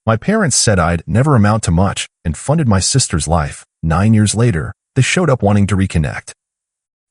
My parents said I'd never amount to much and funded my sister's life. 9 years later, they showed up wanting to reconnect.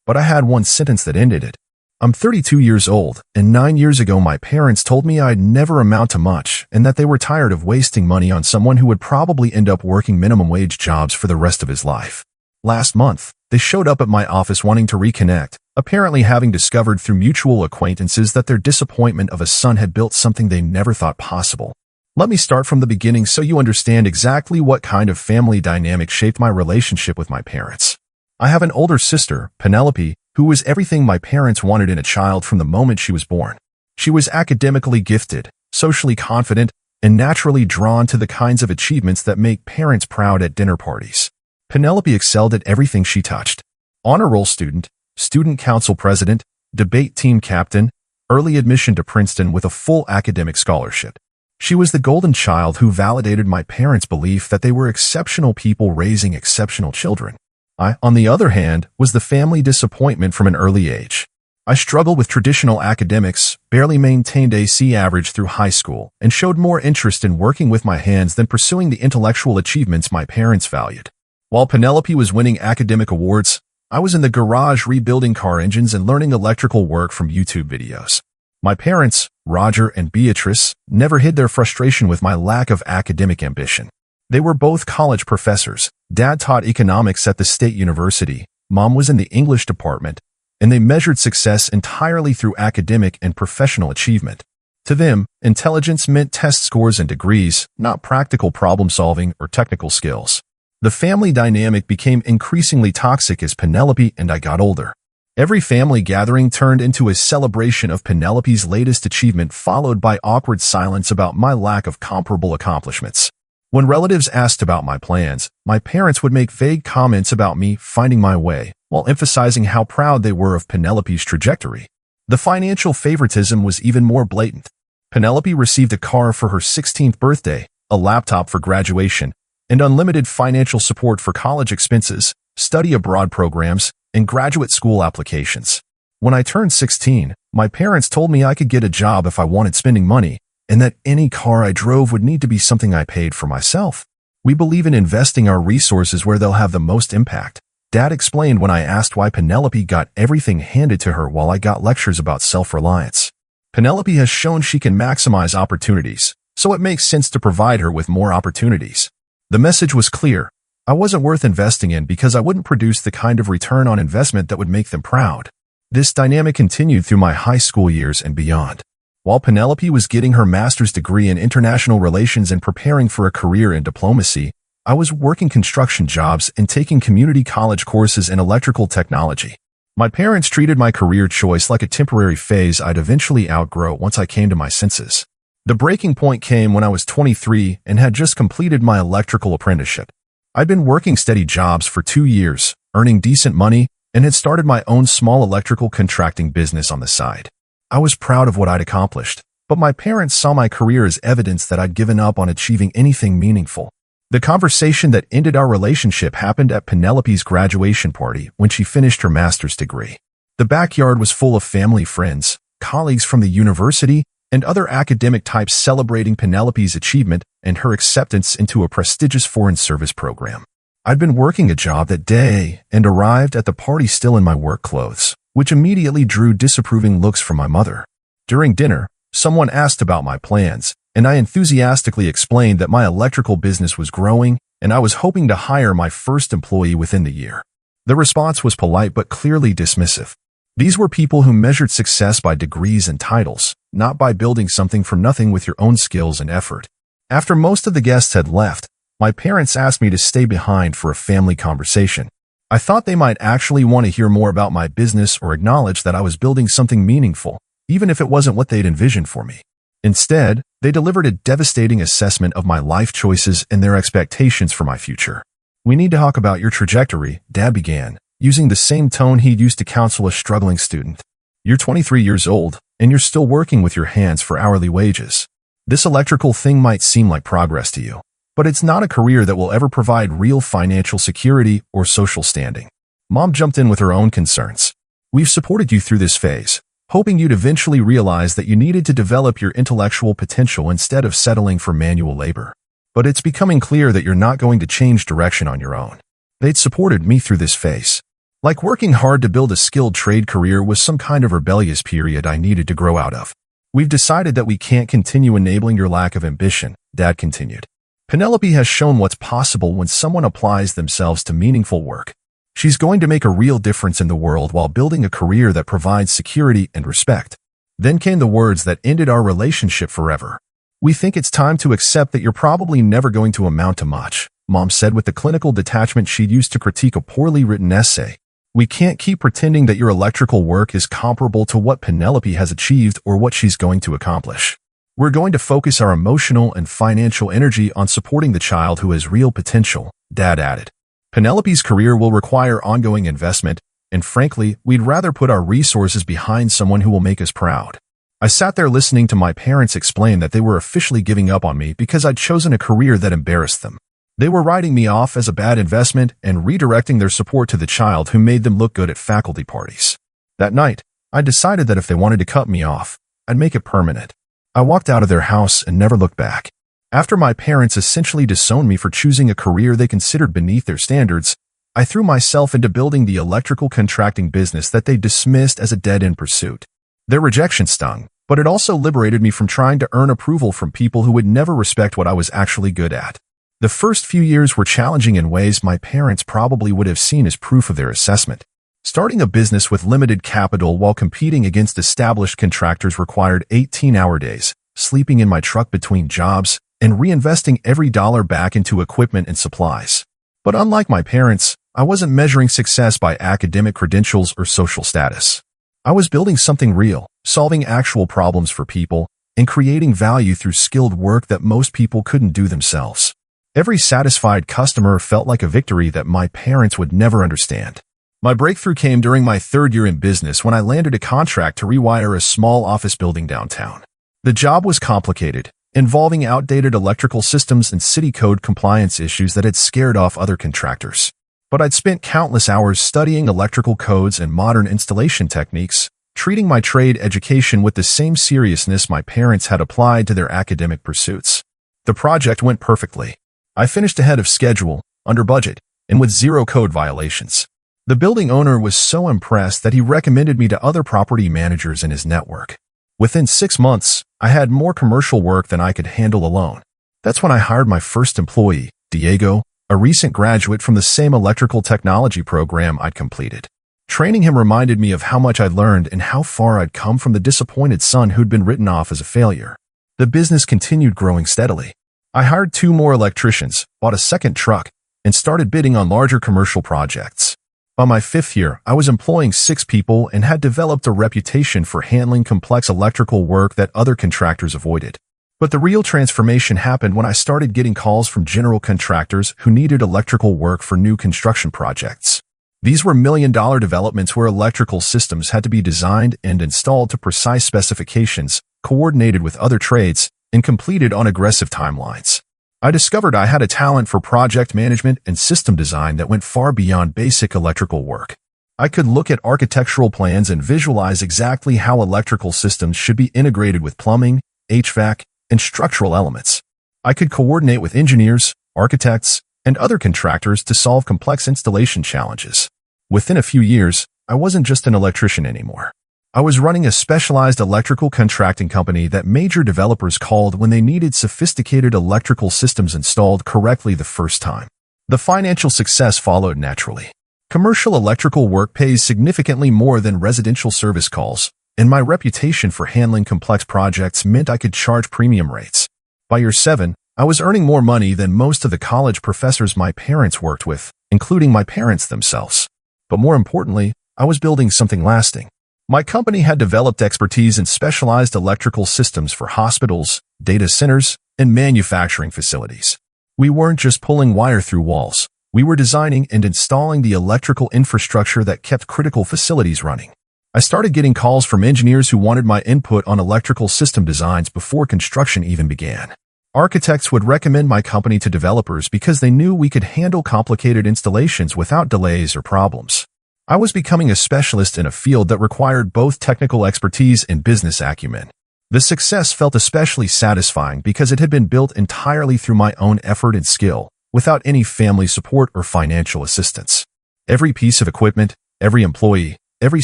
But I had one sentence that ended it. I'm 32 years old, and 9 years ago my parents told me I'd never amount to much and that they were tired of wasting money on someone who would probably end up working minimum wage jobs for the rest of his life. Last month, they showed up at my office wanting to reconnect, apparently having discovered through mutual acquaintances that their disappointment of a son had built something they never thought possible. Let me start from the beginning so you understand exactly what kind of family dynamic shaped my relationship with my parents. I have an older sister, Penelope, who was everything my parents wanted in a child from the moment she was born. She was academically gifted, socially confident, and naturally drawn to the kinds of achievements that make parents proud at dinner parties. Penelope excelled at everything she touched. Honor roll student, student council president, debate team captain, early admission to Princeton with a full academic scholarship. She was the golden child who validated my parents' belief that they were exceptional people raising exceptional children. I, on the other hand, was the family disappointment from an early age. I struggled with traditional academics, barely maintained a C average through high school, and showed more interest in working with my hands than pursuing the intellectual achievements my parents valued. While Penelope was winning academic awards, I was in the garage rebuilding car engines and learning electrical work from YouTube videos. My parents, Roger and Beatrice, never hid their frustration with my lack of academic ambition. They were both college professors. Dad taught economics at the State University, Mom was in the English department, and they measured success entirely through academic and professional achievement. To them, intelligence meant test scores and degrees, not practical problem-solving or technical skills. The family dynamic became increasingly toxic as Penelope and I got older. Every family gathering turned into a celebration of Penelope's latest achievement, followed by awkward silence about my lack of comparable accomplishments. When relatives asked about my plans, my parents would make vague comments about me finding my way, while emphasizing how proud they were of Penelope's trajectory. The financial favoritism was even more blatant. Penelope received a car for her 16th birthday, a laptop for graduation, and unlimited financial support for college expenses, study abroad programs, and graduate school applications. When I turned 16, my parents told me I could get a job if I wanted spending money, and that any car I drove would need to be something I paid for myself. We believe in investing our resources where they'll have the most impact. Dad explained when I asked why Penelope got everything handed to her while I got lectures about self-reliance. Penelope has shown she can maximize opportunities, so it makes sense to provide her with more opportunities. The message was clear. I wasn't worth investing in because I wouldn't produce the kind of return on investment that would make them proud. This dynamic continued through my high school years and beyond. While Penelope was getting her master's degree in international relations and preparing for a career in diplomacy, I was working construction jobs and taking community college courses in electrical technology. My parents treated my career choice like a temporary phase I'd eventually outgrow once I came to my senses. The breaking point came when I was 23 and had just completed my electrical apprenticeship. I'd been working steady jobs for 2 years, earning decent money, and had started my own small electrical contracting business on the side. I was proud of what I'd accomplished, but my parents saw my career as evidence that I'd given up on achieving anything meaningful. The conversation that ended our relationship happened at Penelope's graduation party when she finished her master's degree. The backyard was full of family friends, colleagues from the university, and other academic types celebrating Penelope's achievement and her acceptance into a prestigious foreign service program. I'd been working a job that day and arrived at the party still in my work clothes, which immediately drew disapproving looks from my mother. During dinner, someone asked about my plans, and I enthusiastically explained that my electrical business was growing and I was hoping to hire my first employee within the year. The response was polite but clearly dismissive. These were people who measured success by degrees and titles, not by building something from nothing with your own skills and effort. After most of the guests had left, my parents asked me to stay behind for a family conversation. I thought they might actually want to hear more about my business or acknowledge that I was building something meaningful, even if it wasn't what they'd envisioned for me. Instead, they delivered a devastating assessment of my life choices and their expectations for my future. "We need to talk about your trajectory," Dad began, using the same tone he'd used to counsel a struggling student. "You're 23 years old, and you're still working with your hands for hourly wages. This electrical thing might seem like progress to you, but it's not a career that will ever provide real financial security or social standing." Mom jumped in with her own concerns. "We've supported you through this phase, hoping you'd eventually realize that you needed to develop your intellectual potential instead of settling for manual labor. but it's becoming clear that you're not going to change direction on your own. They'd supported me through this phase. Like working hard to build a skilled trade career was some kind of rebellious period I needed to grow out of. We've decided that we can't continue enabling your lack of ambition, Dad continued. Penelope has shown what's possible when someone applies themselves to meaningful work. She's going to make a real difference in the world while building a career that provides security and respect. Then came the words that ended our relationship forever. We think it's time to accept that you're probably never going to amount to much, Mom said with the clinical detachment she'd used to critique a poorly written essay. We can't keep pretending that your electrical work is comparable to what Penelope has achieved or what she's going to accomplish. We're going to focus our emotional and financial energy on supporting the child who has real potential, Dad added. Penelope's career will require ongoing investment, and frankly, we'd rather put our resources behind someone who will make us proud. I sat there listening to my parents explain that they were officially giving up on me because I'd chosen a career that embarrassed them. They were writing me off as a bad investment and redirecting their support to the child who made them look good at faculty parties. That night, I decided that if they wanted to cut me off, I'd make it permanent. I walked out of their house and never looked back. After my parents essentially disowned me for choosing a career they considered beneath their standards, I threw myself into building the electrical contracting business that they dismissed as a dead-end pursuit. Their rejection stung, but it also liberated me from trying to earn approval from people who would never respect what I was actually good at. The first few years were challenging in ways my parents probably would have seen as proof of their assessment. Starting a business with limited capital while competing against established contractors required 18-hour days, sleeping in my truck between jobs, and reinvesting every dollar back into equipment and supplies. But unlike my parents, I wasn't measuring success by academic credentials or social status. I was building something real, solving actual problems for people, and creating value through skilled work that most people couldn't do themselves. Every satisfied customer felt like a victory that my parents would never understand. My breakthrough came during my third year in business when I landed a contract to rewire a small office building downtown. The job was complicated, involving outdated electrical systems and city code compliance issues that had scared off other contractors. But I'd spent countless hours studying electrical codes and modern installation techniques, treating my trade education with the same seriousness my parents had applied to their academic pursuits. The project went perfectly. I finished ahead of schedule, under budget, and with zero code violations. The building owner was so impressed that he recommended me to other property managers in his network. Within 6 months, I had more commercial work than I could handle alone. That's when I hired my first employee, Diego, a recent graduate from the same electrical technology program I'd completed. Training him reminded me of how much I'd learned and how far I'd come from the disappointed son who'd been written off as a failure. The business continued growing steadily. I hired 2 more electricians, bought a second truck, and started bidding on larger commercial projects. By my 5th year, I was employing 6 people and had developed a reputation for handling complex electrical work that other contractors avoided. But the real transformation happened when I started getting calls from general contractors who needed electrical work for new construction projects. These were million-dollar developments where electrical systems had to be designed and installed to precise specifications, coordinated with other trades, and completed on aggressive timelines. I discovered I had a talent for project management and system design that went far beyond basic electrical work. I could look at architectural plans and visualize exactly how electrical systems should be integrated with plumbing, HVAC, and structural elements. I could coordinate with engineers, architects, and other contractors to solve complex installation challenges. Within a few years, I wasn't just an electrician anymore. I was running a specialized electrical contracting company that major developers called when they needed sophisticated electrical systems installed correctly the first time. The financial success followed naturally. Commercial electrical work pays significantly more than residential service calls, and my reputation for handling complex projects meant I could charge premium rates. By year 7, I was earning more money than most of the college professors my parents worked with, including my parents themselves. But more importantly, I was building something lasting. My company had developed expertise in specialized electrical systems for hospitals, data centers, and manufacturing facilities. We weren't just pulling wire through walls. We were designing and installing the electrical infrastructure that kept critical facilities running. I started getting calls from engineers who wanted my input on electrical system designs before construction even began. Architects would recommend my company to developers because they knew we could handle complicated installations without delays or problems. I was becoming a specialist in a field that required both technical expertise and business acumen. The success felt especially satisfying because it had been built entirely through my own effort and skill, without any family support or financial assistance. Every piece of equipment, every employee, every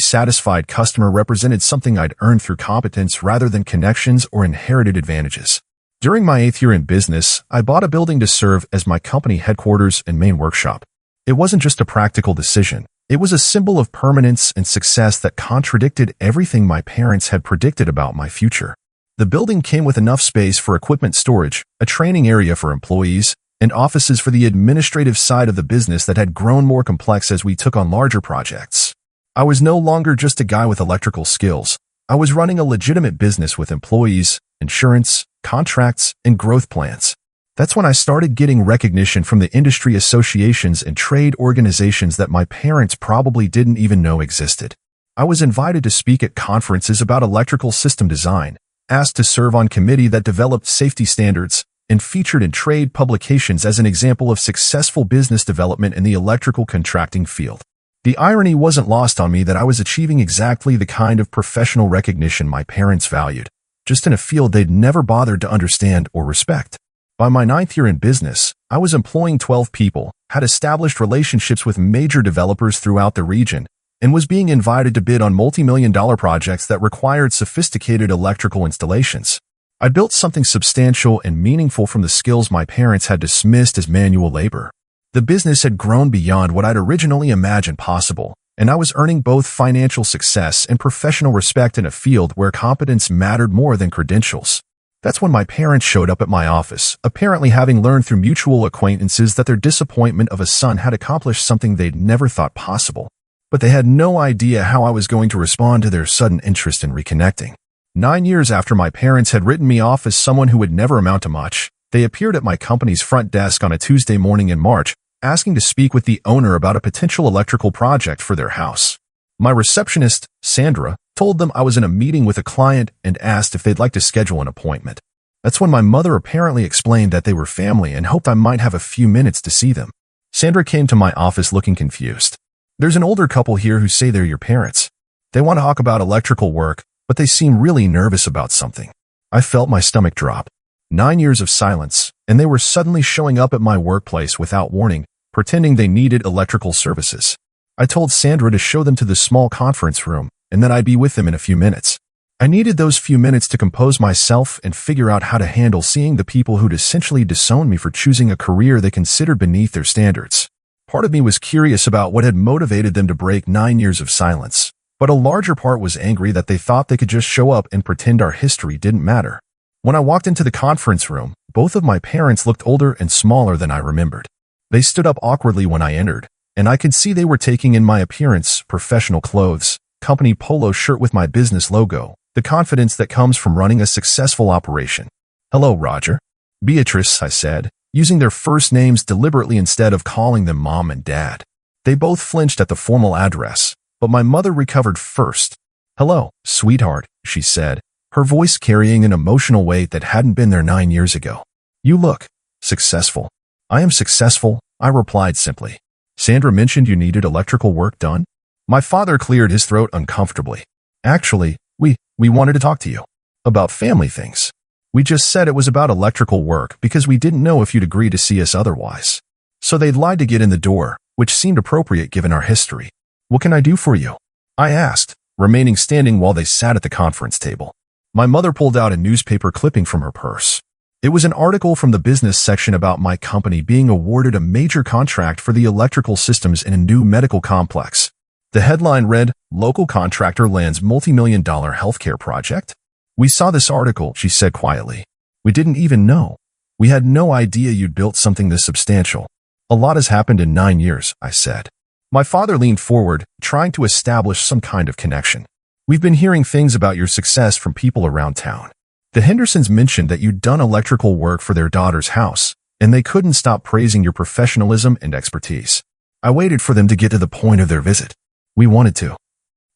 satisfied customer represented something I'd earned through competence rather than connections or inherited advantages. During my 8th year in business, I bought a building to serve as my company headquarters and main workshop. It wasn't just a practical decision. It was a symbol of permanence and success that contradicted everything my parents had predicted about my future. The building came with enough space for equipment storage, a training area for employees, and offices for the administrative side of the business that had grown more complex as we took on larger projects. I was no longer just a guy with electrical skills. I was running a legitimate business with employees, insurance, contracts, and growth plans. That's when I started getting recognition from the industry associations and trade organizations that my parents probably didn't even know existed. I was invited to speak at conferences about electrical system design, asked to serve on committee that developed safety standards, and featured in trade publications as an example of successful business development in the electrical contracting field. The irony wasn't lost on me that I was achieving exactly the kind of professional recognition my parents valued, just in a field they'd never bothered to understand or respect. By my 9th year in business, I was employing 12 people, had established relationships with major developers throughout the region, and was being invited to bid on multi-million-dollar projects that required sophisticated electrical installations. I built something substantial and meaningful from the skills my parents had dismissed as manual labor. The business had grown beyond what I'd originally imagined possible, and I was earning both financial success and professional respect in a field where competence mattered more than credentials. That's when my parents showed up at my office, apparently having learned through mutual acquaintances that their disappointment of a son had accomplished something they'd never thought possible. But they had no idea how I was going to respond to their sudden interest in reconnecting. 9 years after my parents had written me off as someone who would never amount to much, they appeared at my company's front desk on a Tuesday morning in March, asking to speak with the owner about a potential electrical project for their house. My receptionist, Sandra, told them I was in a meeting with a client and asked if they'd like to schedule an appointment. That's when my mother apparently explained that they were family and hoped I might have a few minutes to see them. Sandra came to my office looking confused. There's an older couple here who say they're your parents. They want to talk about electrical work, but they seem really nervous about something. I felt my stomach drop. 9 years of silence, and they were suddenly showing up at my workplace without warning, pretending they needed electrical services. I told Sandra to show them to the small conference room, and that I'd be with them in a few minutes. I needed those few minutes to compose myself and figure out how to handle seeing the people who'd essentially disowned me for choosing a career they considered beneath their standards. Part of me was curious about what had motivated them to break 9 years of silence, but a larger part was angry that they thought they could just show up and pretend our history didn't matter. When I walked into the conference room, both of my parents looked older and smaller than I remembered. They stood up awkwardly when I entered, and I could see they were taking in my appearance, professional clothes, company polo shirt with my business logo, the confidence that comes from running a successful operation. "Hello, Roger." "Beatrice," I said, using their first names deliberately instead of calling them Mom and Dad. They both flinched at the formal address, but my mother recovered first. "Hello, sweetheart," she said, her voice carrying an emotional weight that hadn't been there 9 years ago. "You look successful." "I am successful," I replied simply. "Sandra mentioned you needed electrical work done?" My father cleared his throat uncomfortably. "Actually, we wanted to talk to you. About family things. We just said it was about electrical work because we didn't know if you'd agree to see us otherwise." So they'd lied to get in the door, which seemed appropriate given our history. "What can I do for you?" I asked, remaining standing while they sat at the conference table. My mother pulled out a newspaper clipping from her purse. It was an article from the business section about my company being awarded a major contract for the electrical systems in a new medical complex. The headline read, "Local contractor lands multi-million-dollar healthcare project." "We saw this article," she said quietly. "We didn't even know. We had no idea you'd built something this substantial." "A lot has happened in 9 years," I said. My father leaned forward, trying to establish some kind of connection. "We've been hearing things about your success from people around town. The Hendersons mentioned that you'd done electrical work for their daughter's house, and they couldn't stop praising your professionalism and expertise." I waited for them to get to the point of their visit. "We wanted to."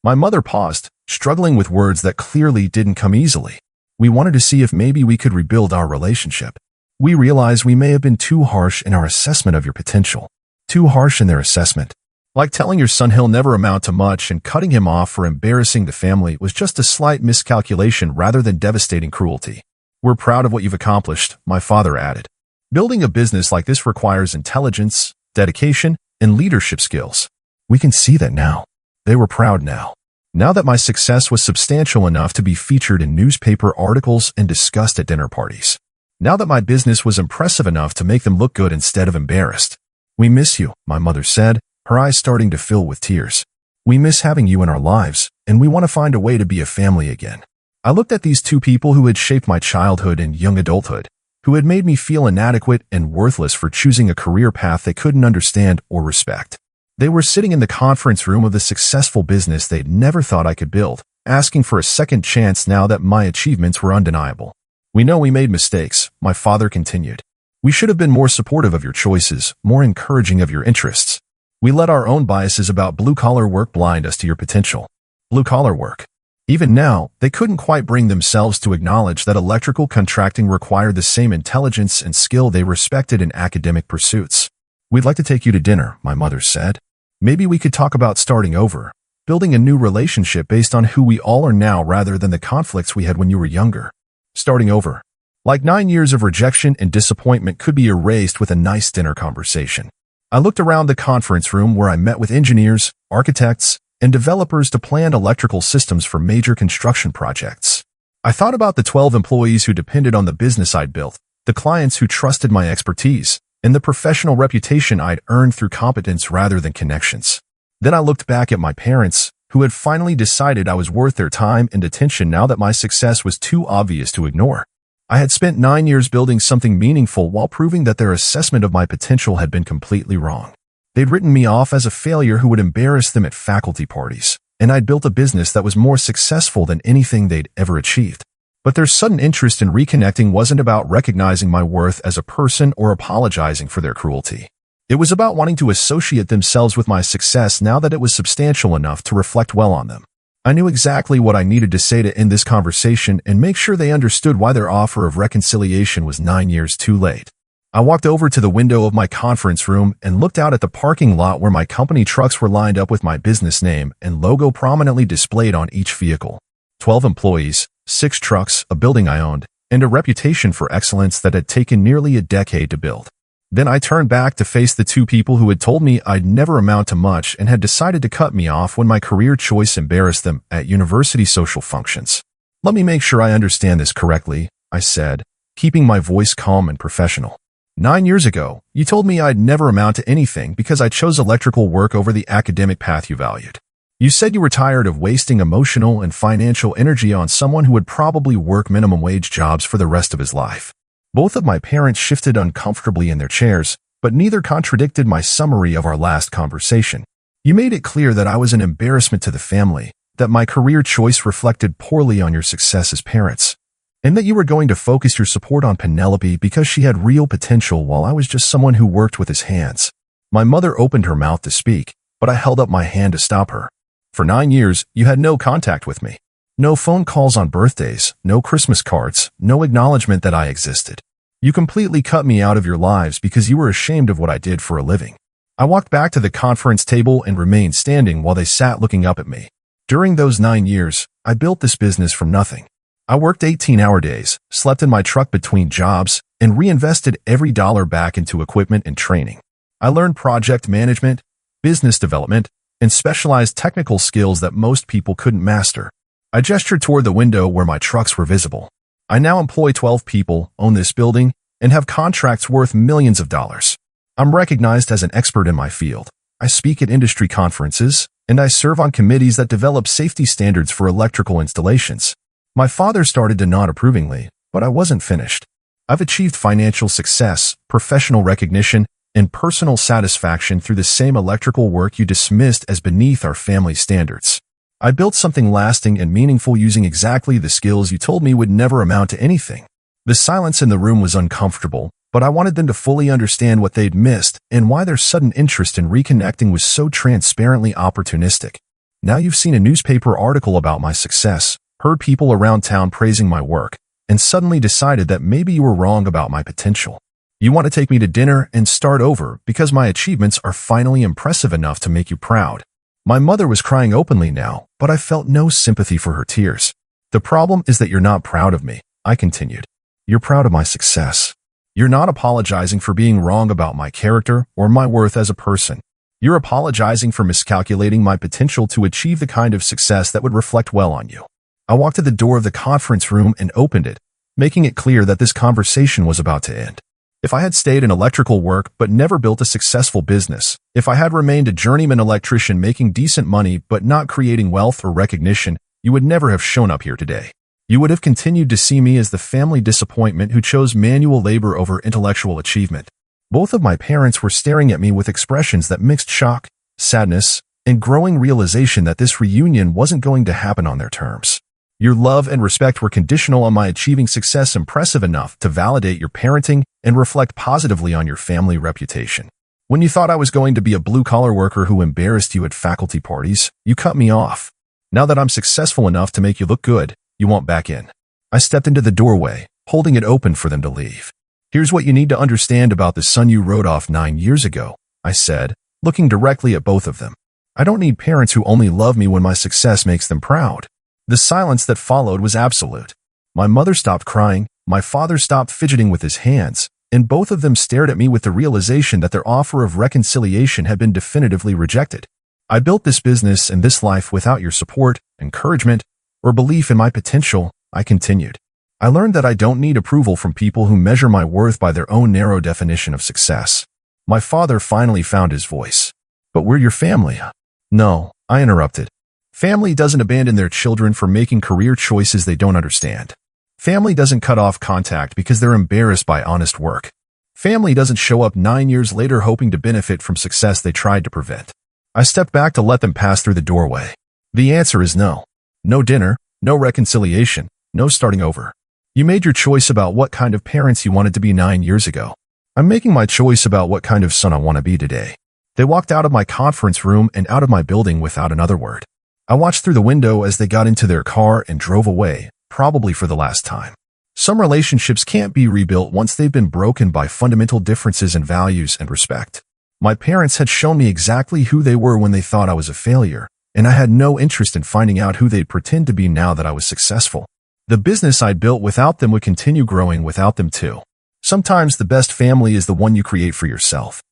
My mother paused, struggling with words that clearly didn't come easily. "We wanted to see if maybe we could rebuild our relationship. We realized we may have been too harsh in our assessment of your potential." "Too harsh in their assessment?" Like telling your son he'll never amount to much and cutting him off for embarrassing the family was just a slight miscalculation rather than devastating cruelty. We're proud of what you've accomplished, my father added. Building a business like this requires intelligence, dedication, and leadership skills. We can see that now. They were proud now. Now that my success was substantial enough to be featured in newspaper articles and discussed at dinner parties. Now that my business was impressive enough to make them look good instead of embarrassed. We miss you, my mother said, her eyes starting to fill with tears. We miss having you in our lives, and we want to find a way to be a family again. I looked at these two people who had shaped my childhood and young adulthood, who had made me feel inadequate and worthless for choosing a career path they couldn't understand or respect. They were sitting in the conference room of the successful business they'd never thought I could build, asking for a second chance now that my achievements were undeniable. We know we made mistakes, my father continued. We should have been more supportive of your choices, more encouraging of your interests. We let our own biases about blue-collar work blind us to your potential. Blue-collar work. Even now, they couldn't quite bring themselves to acknowledge that electrical contracting required the same intelligence and skill they respected in academic pursuits. We'd like to take you to dinner, my mother said. Maybe we could talk about starting over, building a new relationship based on who we all are now rather than the conflicts we had when you were younger. Starting over. Like 9 years of rejection and disappointment could be erased with a nice dinner conversation. I looked around the conference room where I met with engineers, architects, and developers to plan electrical systems for major construction projects. I thought about the 12 employees who depended on the business I'd built, the clients who trusted my expertise, and the professional reputation I'd earned through competence rather than connections. Then I looked back at my parents, who had finally decided I was worth their time and attention now that my success was too obvious to ignore. I had spent 9 years building something meaningful while proving that their assessment of my potential had been completely wrong. They'd written me off as a failure who would embarrass them at faculty parties, and I'd built a business that was more successful than anything they'd ever achieved. But their sudden interest in reconnecting wasn't about recognizing my worth as a person or apologizing for their cruelty. It was about wanting to associate themselves with my success now that it was substantial enough to reflect well on them. I knew exactly what I needed to say to end this conversation and make sure they understood why their offer of reconciliation was 9 years too late. I walked over to the window of my conference room and looked out at the parking lot where my company trucks were lined up with my business name and logo prominently displayed on each vehicle. 12 employees, 6 trucks, a building I owned, and a reputation for excellence that had taken nearly a decade to build. Then I turned back to face the two people who had told me I'd never amount to much and had decided to cut me off when my career choice embarrassed them at university social functions. Let me make sure I understand this correctly, I said, keeping my voice calm and professional. 9 years ago, you told me I'd never amount to anything because I chose electrical work over the academic path you valued. You said you were tired of wasting emotional and financial energy on someone who would probably work minimum wage jobs for the rest of his life. Both of my parents shifted uncomfortably in their chairs, but neither contradicted my summary of our last conversation. You made it clear that I was an embarrassment to the family, that my career choice reflected poorly on your success as parents, and that you were going to focus your support on Penelope because she had real potential while I was just someone who worked with his hands. My mother opened her mouth to speak, but I held up my hand to stop her. For 9 years, you had no contact with me. No phone calls on birthdays, no Christmas cards, no acknowledgement that I existed. You completely cut me out of your lives because you were ashamed of what I did for a living. I walked back to the conference table and remained standing while they sat looking up at me. During those 9 years, I built this business from nothing. I worked 18-hour days, slept in my truck between jobs, and reinvested every dollar back into equipment and training. I learned project management, business development, and specialized technical skills that most people couldn't master. I gestured toward the window where my trucks were visible. I now employ 12 people, own this building, and have contracts worth millions of dollars. I'm recognized as an expert in my field. I speak at industry conferences, and I serve on committees that develop safety standards for electrical installations. My father started to nod approvingly, but I wasn't finished. I've achieved financial success, professional recognition, and personal satisfaction through the same electrical work you dismissed as beneath our family standards. I built something lasting and meaningful using exactly the skills you told me would never amount to anything. The silence in the room was uncomfortable, but I wanted them to fully understand what they'd missed and why their sudden interest in reconnecting was so transparently opportunistic. Now you've seen a newspaper article about my success, heard people around town praising my work, and suddenly decided that maybe you were wrong about my potential. You want to take me to dinner and start over because my achievements are finally impressive enough to make you proud. My mother was crying openly now, but I felt no sympathy for her tears. The problem is that you're not proud of me, I continued. You're proud of my success. You're not apologizing for being wrong about my character or my worth as a person. You're apologizing for miscalculating my potential to achieve the kind of success that would reflect well on you. I walked to the door of the conference room and opened it, making it clear that this conversation was about to end. If I had stayed in electrical work but never built a successful business, if I had remained a journeyman electrician making decent money but not creating wealth or recognition, you would never have shown up here today. You would have continued to see me as the family disappointment who chose manual labor over intellectual achievement. Both of my parents were staring at me with expressions that mixed shock, sadness, and growing realization that this reunion wasn't going to happen on their terms. Your love and respect were conditional on my achieving success impressive enough to validate your parenting and reflect positively on your family reputation. When you thought I was going to be a blue-collar worker who embarrassed you at faculty parties, you cut me off. Now that I'm successful enough to make you look good, you want back in. I stepped into the doorway, holding it open for them to leave. Here's what you need to understand about the son you wrote off 9 years ago, I said, looking directly at both of them. I don't need parents who only love me when my success makes them proud. The silence that followed was absolute. My mother stopped crying, my father stopped fidgeting with his hands, and both of them stared at me with the realization that their offer of reconciliation had been definitively rejected. I built this business and this life without your support, encouragement, or belief in my potential, I continued. I learned that I don't need approval from people who measure my worth by their own narrow definition of success. My father finally found his voice. But we're your family. No, I interrupted. Family doesn't abandon their children for making career choices they don't understand. Family doesn't cut off contact because they're embarrassed by honest work. Family doesn't show up 9 years later hoping to benefit from success they tried to prevent. I stepped back to let them pass through the doorway. The answer is no. No dinner, no reconciliation, no starting over. You made your choice about what kind of parents you wanted to be 9 years ago. I'm making my choice about what kind of son I want to be today. They walked out of my conference room and out of my building without another word. I watched through the window as they got into their car and drove away, probably for the last time. Some relationships can't be rebuilt once they've been broken by fundamental differences in values and respect. My parents had shown me exactly who they were when they thought I was a failure, and I had no interest in finding out who they'd pretend to be now that I was successful. The business I'd built without them would continue growing without them too. Sometimes the best family is the one you create for yourself.